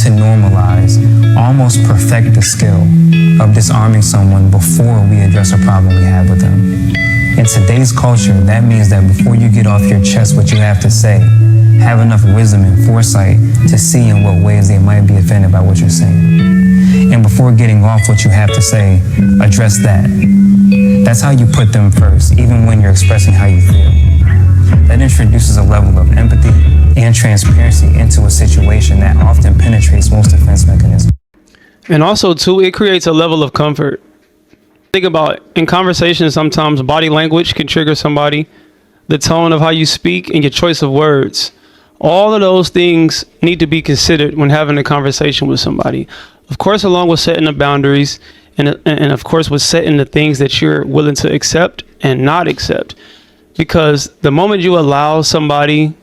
to normalize, almost perfect the skill of disarming someone before we address a problem we have with them. In today's culture, that means that before you get off your chest what you have to say, have enough wisdom and foresight to see in what ways they might be offended by what you're saying. And before getting off what you have to say, address that. That's how you put them first, even when you're expressing how you feel. That introduces a level of empathy and transparency into a situation that often penetrates most defense mechanisms. And also, too, it creates a level of comfort. Think about, in conversations, sometimes body language can trigger somebody, the tone of how you speak, and your choice of words. All of those things need to be considered when having a conversation with somebody. Of course, along with setting the boundaries, and of course, with setting the things that you're willing to accept and not accept. Because the moment you allow somebody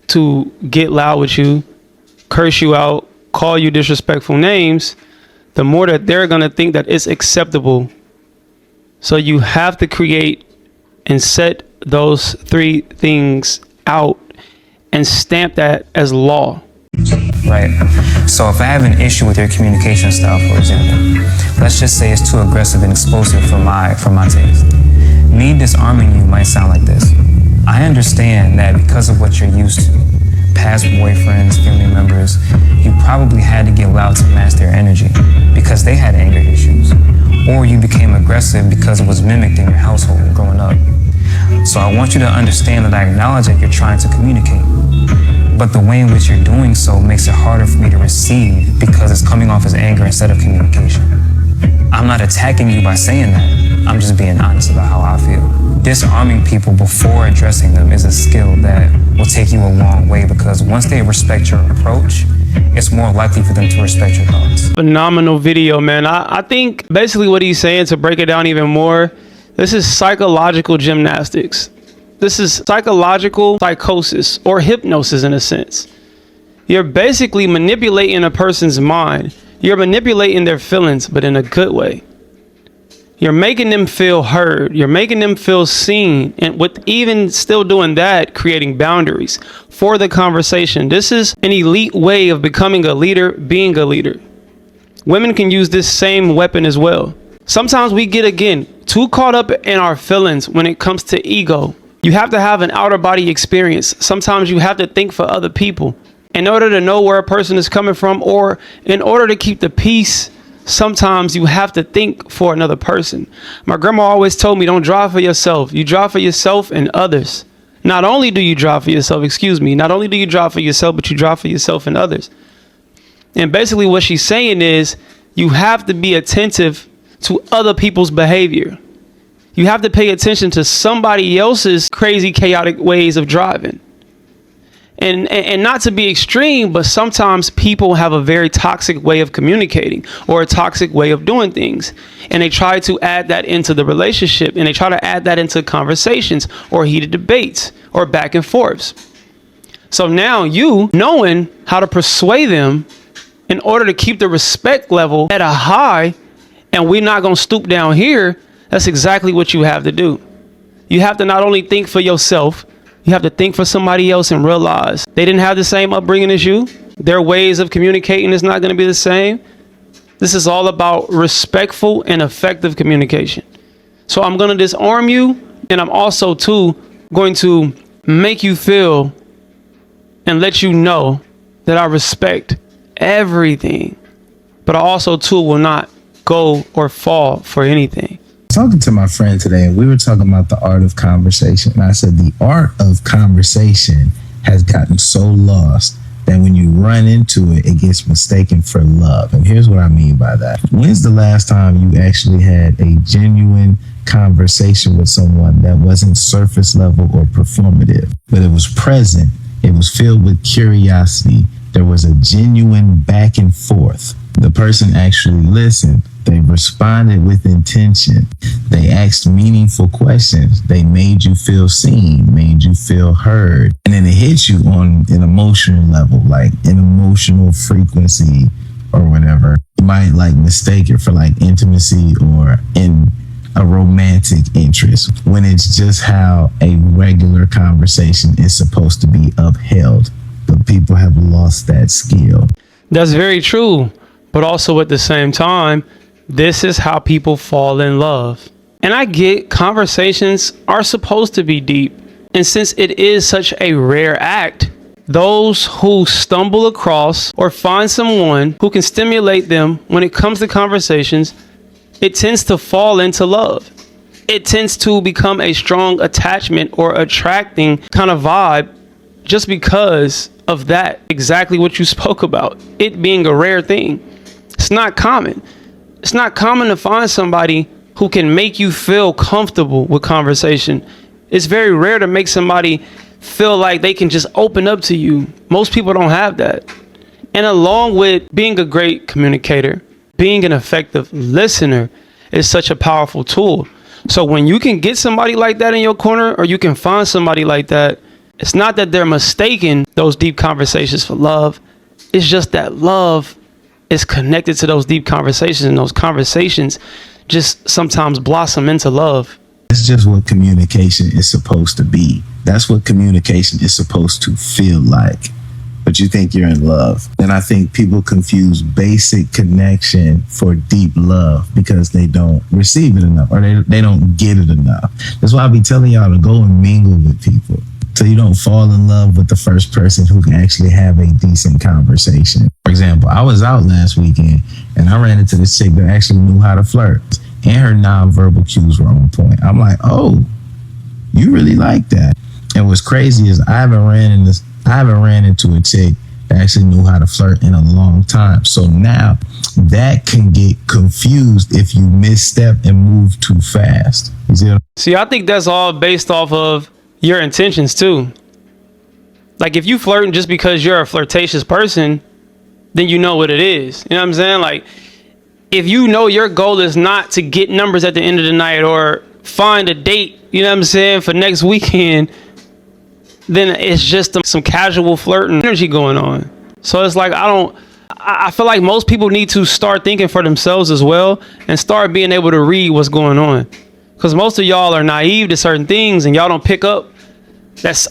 to get loud with you, curse you out, call you disrespectful names, the more that they're going to think that it's acceptable. So you have to create and set those three things out and stamp that as law. Right. So if I have an issue with your communication style, for example, let's just say it's too aggressive and explosive for my taste. Me disarming you might sound like this. I understand that because of what you're used to, past boyfriends, family members, you probably had to get loud to match their energy because they had anger issues. Or you became aggressive because it was mimicked in your household growing up. So I want you to understand that I acknowledge that you're trying to communicate. But the way in which you're doing so makes it harder for me to receive because it's coming off as anger instead of communication. I'm not attacking you by saying that. I'm just being honest about how I feel. Disarming people before addressing them is a skill that will take you a long way because once they respect your approach, it's more likely for them to respect your thoughts. Phenomenal video, man. I think basically what he's saying, to break it down even more, this is psychological gymnastics. This is psychological psychosis or hypnosis in a sense. You're basically manipulating a person's mind. You're manipulating their feelings, but in a good way. You're making them feel heard. You're making them feel seen. And with even still doing that, creating boundaries for the conversation. This is an elite way of becoming a leader, being a leader. Women can use this same weapon as well. Sometimes we get, again, too caught up in our feelings when it comes to ego. You have to have an outer body experience. Sometimes you have to think for other people in order to know where a person is coming from, or in order to keep the peace. Sometimes you have to think for another person. My grandma always told me, don't drive for yourself. You drive for yourself and others. Not only do you drive for yourself, not only do you drive for yourself, but you drive for yourself and others. And basically what she's saying is you have to be attentive to other people's behavior. You have to pay attention to somebody else's crazy, chaotic ways of driving. And not to be extreme, but sometimes people have a very toxic way of communicating or a toxic way of doing things. And they try to add that into the relationship, and they try to add that into conversations or heated debates or back and forths. So now you knowing how to persuade them in order to keep the respect level at a high, and we're not going to stoop down here. That's exactly what you have to do. You have to not only think for yourself, you have to think for somebody else and realize they didn't have the same upbringing as you. Their ways of communicating is not going to be the same. This is all about respectful and effective communication. So I'm going to disarm you, and I'm also too going to make you feel and let you know that I respect everything, but I also too will not go or fall for anything. Talking to my friend today, and we were talking about the art of conversation. And I said the art of conversation has gotten so lost that when you run into it, it gets mistaken for love. And here's what I mean by that. When's the last time you actually had a genuine conversation with someone that wasn't surface level or performative, but it was present, it was filled with curiosity, there was a genuine back and forth? The person actually listened. They responded with intention. They asked meaningful questions. They made you feel seen, made you feel heard. And then it hits you on an emotional level, like an emotional frequency or whatever. You might like mistake it for like intimacy or in a romantic interest, when it's just how a regular conversation is supposed to be upheld. But people have lost that skill. That's very true. But also at the same time, this is how people fall in love. And I get conversations are supposed to be deep. And since it is such a rare act, those who stumble across or find someone who can stimulate them when it comes to conversations, it tends to fall into love. It tends to become a strong attachment or attracting kind of vibe just because of that, exactly what you spoke about, it being a rare thing. It's not common. It's not common to find somebody who can make you feel comfortable with conversation. It's very rare to make somebody feel like they can just open up to you. Most people don't have that. And along with being a great communicator, being an effective listener is such a powerful tool. So when you can get somebody like that in your corner, or you can find somebody like that, it's not that they're mistaking those deep conversations for love. It's just that love is connected to those deep conversations, and those conversations just sometimes blossom into love. It's just what communication is supposed to be. That's what communication is supposed to feel like. But you think you're in love. And I think people confuse basic connection for deep love because they don't receive it enough, or they don't get it enough. That's why I be telling y'all to go and mingle with people, so you don't fall in love with the first person who can actually have a decent conversation. For example, I was out last weekend and I ran into this chick that actually knew how to flirt, and her nonverbal cues were on point. I'm like, oh, you really like that. And what's crazy is I haven't ran into a chick that actually knew how to flirt in a long time. So now that can get confused if you misstep and move too fast. You see what I'm See, I think that's all based off of your intentions too. Like if you flirting just because you're a flirtatious person, then you know what it is. You know what I'm saying? Like if you know your goal is not to get numbers at the end of the night or find a date, you know what I'm saying, for next weekend, then it's just some casual flirting energy going on. So it's like, I feel like most people need to start thinking for themselves as well and start being able to read what's going on. Because most of y'all are naive to certain things and y'all don't pick up.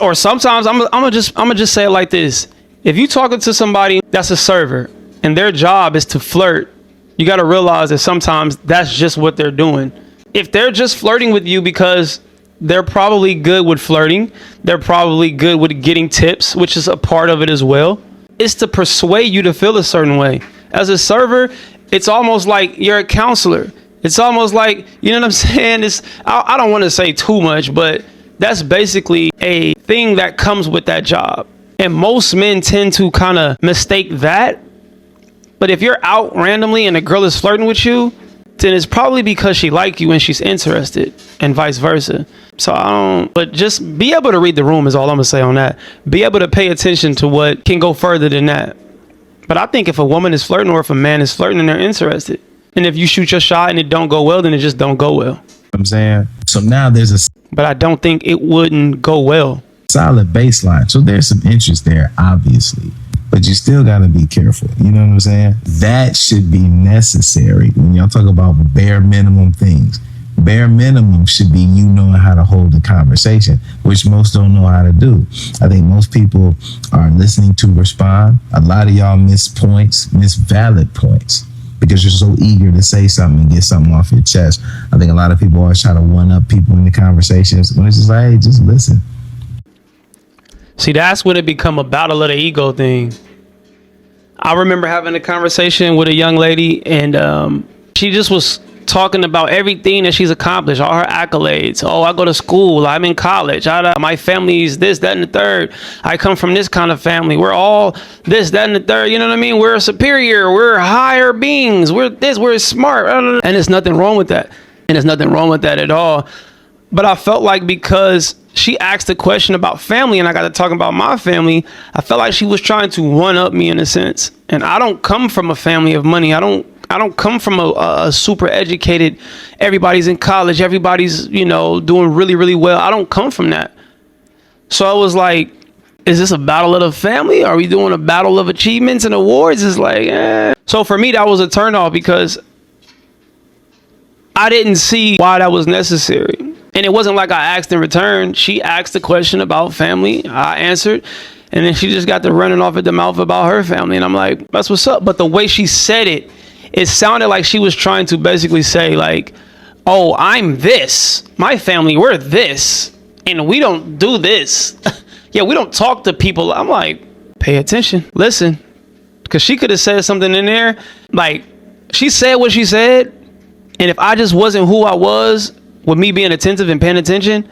Or sometimes I'm gonna just say it like this. If you talking to somebody that's a server and their job is to flirt, you got to realize that sometimes that's just what they're doing. If they're just flirting with you because they're probably good with flirting, they're probably good with getting tips, which is a part of it as well. It's to persuade you to feel a certain way. As a server, it's almost like you're a counselor. It's almost like, you know what I'm saying? I don't want to say too much, but that's basically a thing that comes with that job. And most men tend to kind of mistake that. But if you're out randomly and a girl is flirting with you, then it's probably because she likes you and she's interested, and vice versa. But just be able to read the room is all I'm gonna say on that. Be able to pay attention to what can go further than that. But I think if a woman is flirting or if a man is flirting and they're interested, and if you shoot your shot and it don't go well, then it just don't go well. I'm saying? So now there's But I don't think it wouldn't go well. solid baseline. So there's some interest there, obviously. But you still got to be careful. You know what I'm saying? That should be necessary when y'all talk about bare minimum things. Bare minimum should be you knowing how to hold a conversation, which most don't know how to do. I think most people are listening to respond. A lot of y'all miss valid points, because you're so eager to say something and get something off your chest. I think a lot of people always try to one-up people in the conversations when it's just like, hey, just listen. See, that's when it become a battle of the ego thing. I remember having a conversation with a young lady, and she just was talking about everything that she's accomplished, all her accolades. Oh, I go to school. I'm in college. My family's this, that, and the third. I come from this kind of family. We're all this, that, and the third. You know what I mean? We're superior. We're higher beings. We're this. We're smart. And there's nothing wrong with that. And there's nothing wrong with that at all. But I felt like because she asked a question about family and I got to talk about my family, I felt like she was trying to one-up me in a sense. And I don't come from a family of money. I don't come from a super educated, everybody's in college, everybody's, doing really, really well. I don't come from that. So I was like, is this a battle of the family? Are we doing a battle of achievements and awards? It's like, eh. So for me, that was a turnoff because I didn't see why that was necessary. And it wasn't like I asked in return. She asked a question about family. I answered. And then she just got to running off at the mouth about her family. And I'm like, that's what's up. But the way she said it, it sounded like she was trying to basically say like, oh, I'm this. My family, we're this. And we don't do this. Yeah, we don't talk to people. I'm like, pay attention. Listen. Because she could have said something in there. Like, she said what she said. And if I just wasn't who I was, with me being attentive and paying attention,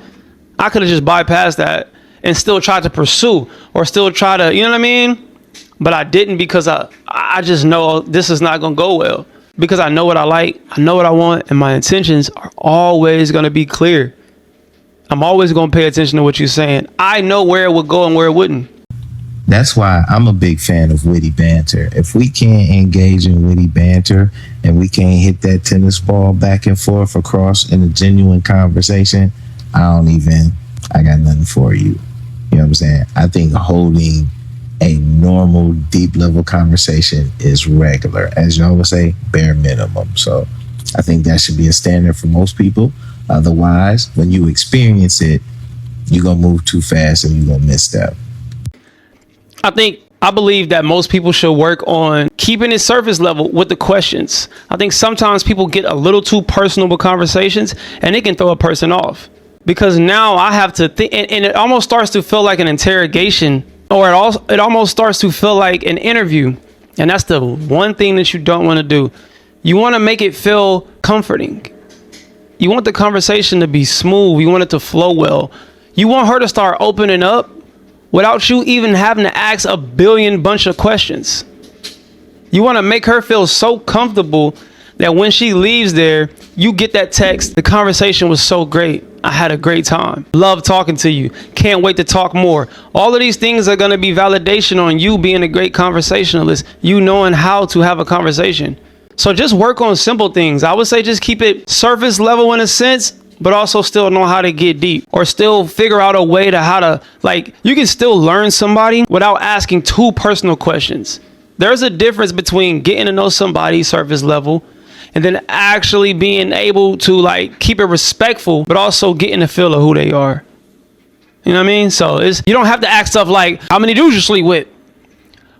I could have just bypassed that and still tried to pursue or still try to, you know what I mean? But I didn't because I just know this is not going to go well. Because I know what I like, I know what I want, and my intentions are always going to be clear. I'm always going to pay attention to what you're saying. I know where it would go and where it wouldn't. That's why I'm a big fan of witty banter. If we can't engage in witty banter and we can't hit that tennis ball back and forth across in a genuine conversation, I got nothing for you. You know what I'm saying? I think holding a normal, deep level conversation is regular. As y'all would say, bare minimum. So I think that should be a standard for most people. Otherwise, when you experience it, you're going to move too fast and you're going to misstep. I believe that most people should work on keeping it surface level with the questions. I think sometimes people get a little too personal with conversations and it can throw a person off. Because now I have to think, and it almost starts to feel like an interrogation, or it almost starts to feel like an interview. And that's the one thing that you don't want to do. You want to make it feel comforting. You want the conversation to be smooth. You want it to flow well. You want her to start opening up without you even having to ask a billion bunch of questions. You want to make her feel so comfortable that when she leaves there, you get that text. The conversation was so great. I had a great time. Love talking to you. Can't wait to talk more. All of these things are going to be validation on you being a great conversationalist, you knowing how to have a conversation. So just work on simple things. I would say just keep it surface level in a sense, but also still know how to get deep, or still figure out a way to how to, like, you can still learn somebody without asking too personal questions. There's a difference between getting to know somebody surface level and then actually being able to like keep it respectful, but also getting a feel of who they are. You know what I mean? So you don't have to ask stuff like, how many dudes you sleep with?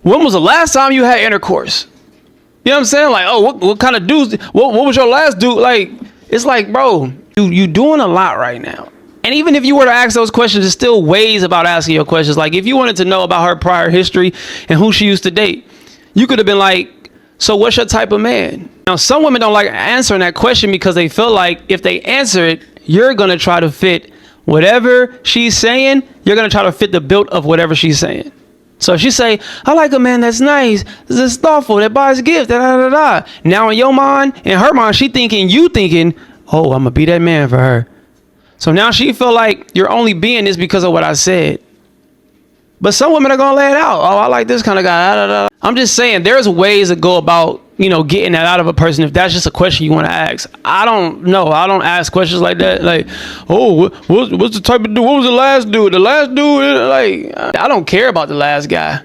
When was the last time you had intercourse? You know what I'm saying? Like, oh, what kind of dudes? What was your last dude? Like, it's like, bro, you doing a lot right now. And even if you were to ask those questions, there's still ways about asking your questions. Like if you wanted to know about her prior history and who she used to date, you could have been like, so what's your type of man? Now, some women don't like answering that question because they feel like if they answer it, you're going to try to fit whatever she's saying. You're going to try to fit the build of whatever she's saying. So if she say, I like a man that's nice, that's thoughtful, that buys gifts, da da da da. Now in your mind, in her mind, she thinking, oh, I'm gonna be that man for her. So now she feel like you're only being this because of what I said. But some women are gonna lay it out. Oh, I like this kind of guy. Da, da, da. I'm just saying there's ways to go about, getting that out of a person if that's just a question you want to ask. I don't know. I don't ask questions like that. Like, oh, what's the type of dude? What was the last dude? The last dude, like, I don't care about the last guy.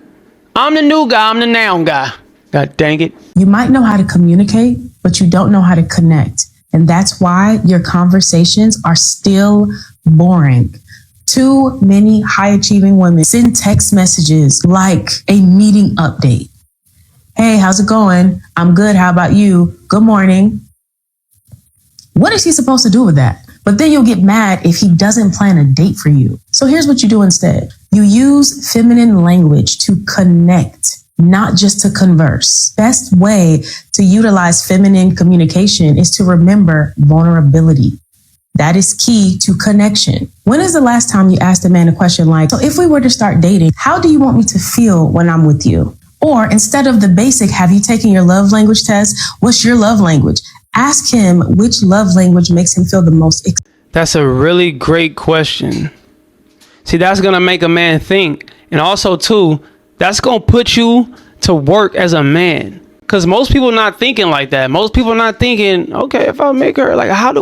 I'm the new guy. I'm the noun guy. God dang it. You might know how to communicate, but you don't know how to connect. And that's why your conversations are still boring. Too many high-achieving women send text messages like a meeting update. Hey, how's it going? I'm good. How about you? Good morning. What is he supposed to do with that? But then you'll get mad if he doesn't plan a date for you. So here's what you do instead. You use feminine language to connect, not just to converse. Best way to utilize feminine communication is to remember vulnerability. That is key to connection. When is the last time you asked a man a question like, so if we were to start dating, how do you want me to feel when I'm with you? Or instead of the basic, have you taken your love language test? What's your love language? Ask him which love language makes him feel the most. That's a really great question. See, that's going to make a man think. And also, too, that's going to put you to work as a man. Because most people not thinking like that. Most people not thinking, okay, if I make her, like, how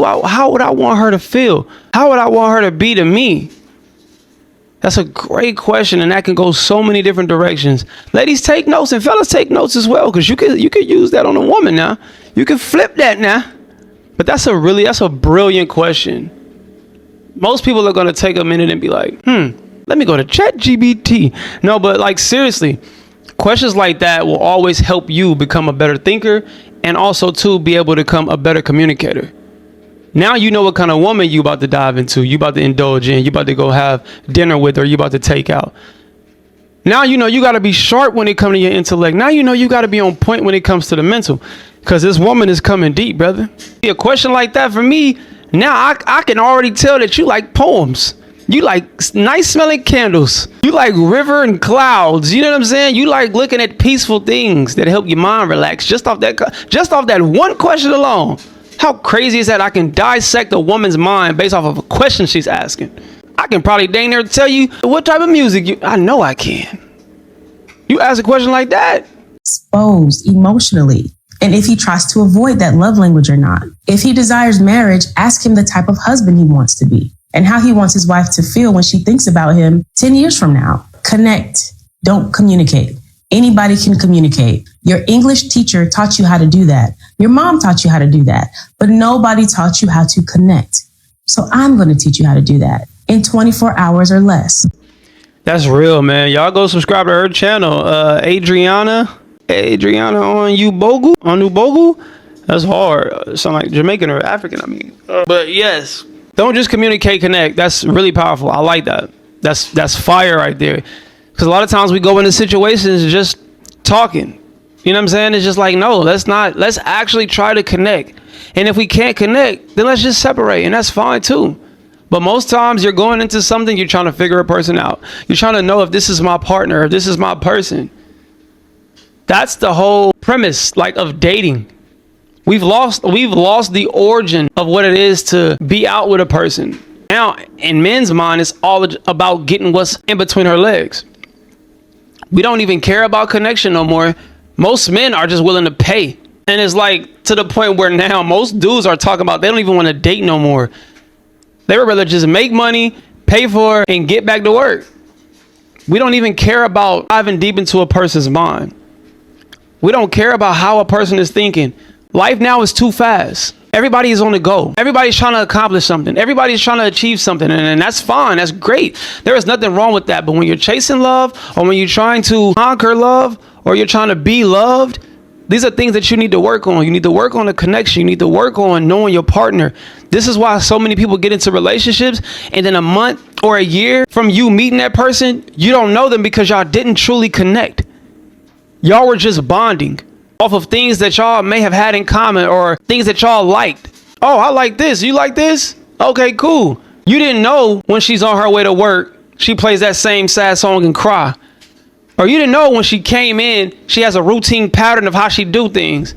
would I want her to feel? How would I want her to be to me? That's a great question, and that can go so many different directions. Ladies, take notes, and fellas, take notes as well, because you could use that on a woman now. You can flip that now. But that's a brilliant question. Most people are going to take a minute and be like, Let me go to ChatGPT. No, but like seriously, questions like that will always help you become a better thinker and also to be able to become a better communicator. Now you know what kind of woman you about to dive into, you about to indulge in, you about to go have dinner with, or you about to take out. Now you know you got to be sharp when it comes to your intellect. Now you know you got to be on point when it comes to the mental, because this woman is coming deep, brother. A question like that for me, now I can already tell that you like poems. You like nice smelling candles. You like river and clouds. You know what I'm saying? You like looking at peaceful things that help your mind relax. Just off that one question alone. How crazy is that? I can dissect a woman's mind based off of a question she's asking. I can probably dang near tell you what type of music I know I can. You ask a question like that. Exposed emotionally. And if he tries to avoid that love language or not. If he desires marriage, ask him the type of husband he wants to be and how he wants his wife to feel when she thinks about him 10 years from now. Connect. Don't communicate. Anybody can communicate. Your English teacher taught you how to do that. Your mom taught you how to do that, but nobody taught you how to connect. So I'm going to teach you how to do that in 24 hours or less. That's real, man. Y'all go subscribe to her channel. Adriana on Ubogu. That's hard. Sound like Jamaican or African, I mean. But yes, don't just communicate, connect. That's really powerful. I like that. That's fire right there. Because a lot of times we go into situations just talking. You know what I'm saying? It's just like, no, let's actually try to connect. And if we can't connect, then let's just separate. And that's fine too. But most times you're going into something, you're trying to figure a person out. You're trying to know if this is my partner, if this is my person. That's the whole premise, like, of dating. We've lost the origin of what it is to be out with a person. Now, in men's mind, it's all about getting what's in between her legs. We don't even care about connection no more. Most men are just willing to pay. And it's like to the point where now most dudes are talking about they don't even want to date no more. They would rather just make money, pay for it, and get back to work. We don't even care about diving deep into a person's mind. We don't care about how a person is thinking. Life now is too fast. Everybody is on the go. Everybody's trying to accomplish something. Everybody's trying to achieve something. And that's fine. That's great. There is nothing wrong with that. But when you're chasing love, or when you're trying to conquer love, or you're trying to be loved, these are things that you need to work on. You need to work on the connection. You need to work on knowing your partner. This is why so many people get into relationships, and then a month or a year from you meeting that person, you don't know them because y'all didn't truly connect. Y'all were just bonding off of things that y'all may have had in common, or things that y'all liked. Oh, I like this. You like this? Okay, cool. You didn't know when she's on her way to work, she plays that same sad song and cry. Or you didn't know when she came in, she has a routine pattern of how she do things.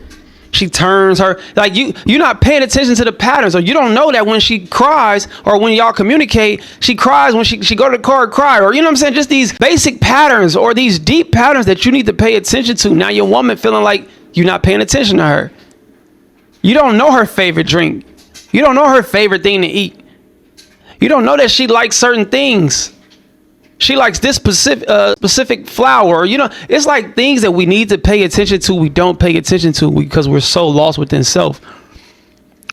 She turns her, like you're not paying attention to the patterns, or you don't know that when she cries, or when y'all communicate, she cries when she go to the car and cry, or you know what I'm saying? Just these basic patterns, or these deep patterns that you need to pay attention to. Now your woman feeling like you're not paying attention to her. You don't know her favorite drink. You don't know her favorite thing to eat. You don't know that she likes certain things. She likes this specific flower. You know, it's like things that we need to pay attention to, we don't pay attention to because we're so lost within self.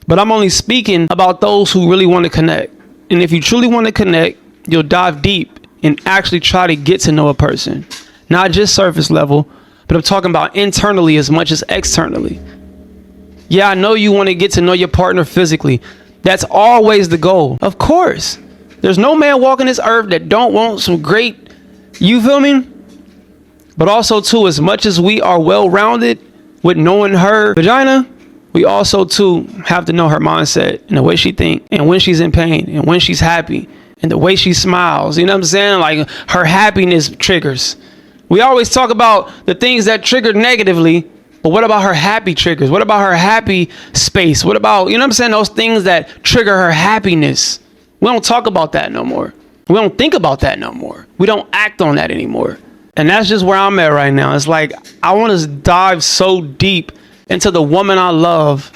But I'm only speaking about those who really want to connect. And if you truly want to connect, you'll dive deep and actually try to get to know a person. Not just surface level, but I'm talking about internally as much as externally. Yeah, I know you want to get to know your partner physically. That's always the goal. Of course. There's no man walking this earth that don't want some great, you feel me? But also too, as much as we are well-rounded with knowing her vagina, we also too have to know her mindset and the way she thinks, and when she's in pain, and when she's happy, and the way she smiles. You know what I'm saying? Like her happiness triggers. We always talk about the things that trigger negatively, but what about her happy triggers? What about her happy space? What about, you know what I'm saying? Those things that trigger her happiness. We don't talk about that no more. We don't think about that no more. We don't act on that anymore. And that's just where I'm at right now. It's like, I want to dive so deep into the woman I love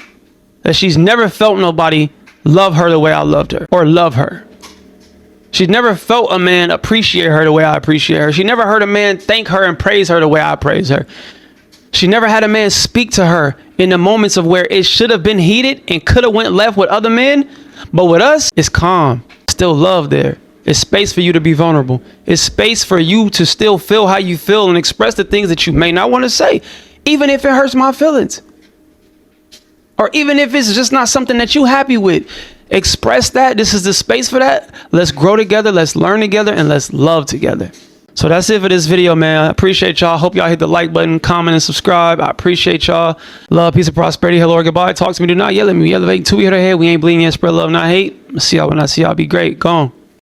that she's never felt nobody love her the way I loved her, or love her. She's never felt a man appreciate her the way I appreciate her. She never heard a man thank her and praise her the way I praise her. She never had a man speak to her in the moments of where it should have been heated and could have went left with other men. But with us, it's calm. Still love there. It's space for you to be vulnerable. It's space for you to still feel how you feel and express the things that you may not want to say, even if it hurts my feelings. Or even if it's just not something that you're happy with. Express that. This is the space for that. Let's grow together. Let's learn together. And let's love together. So that's it for this video, man. I appreciate y'all. Hope y'all hit the like button, comment, and subscribe. I appreciate y'all. Love, peace, and prosperity. Hello or goodbye. Talk to me. Do not yell at me. We elevate until we hit our head. We ain't bleeding yet. Spread love, not hate. See y'all when I see y'all. Be great. Go on.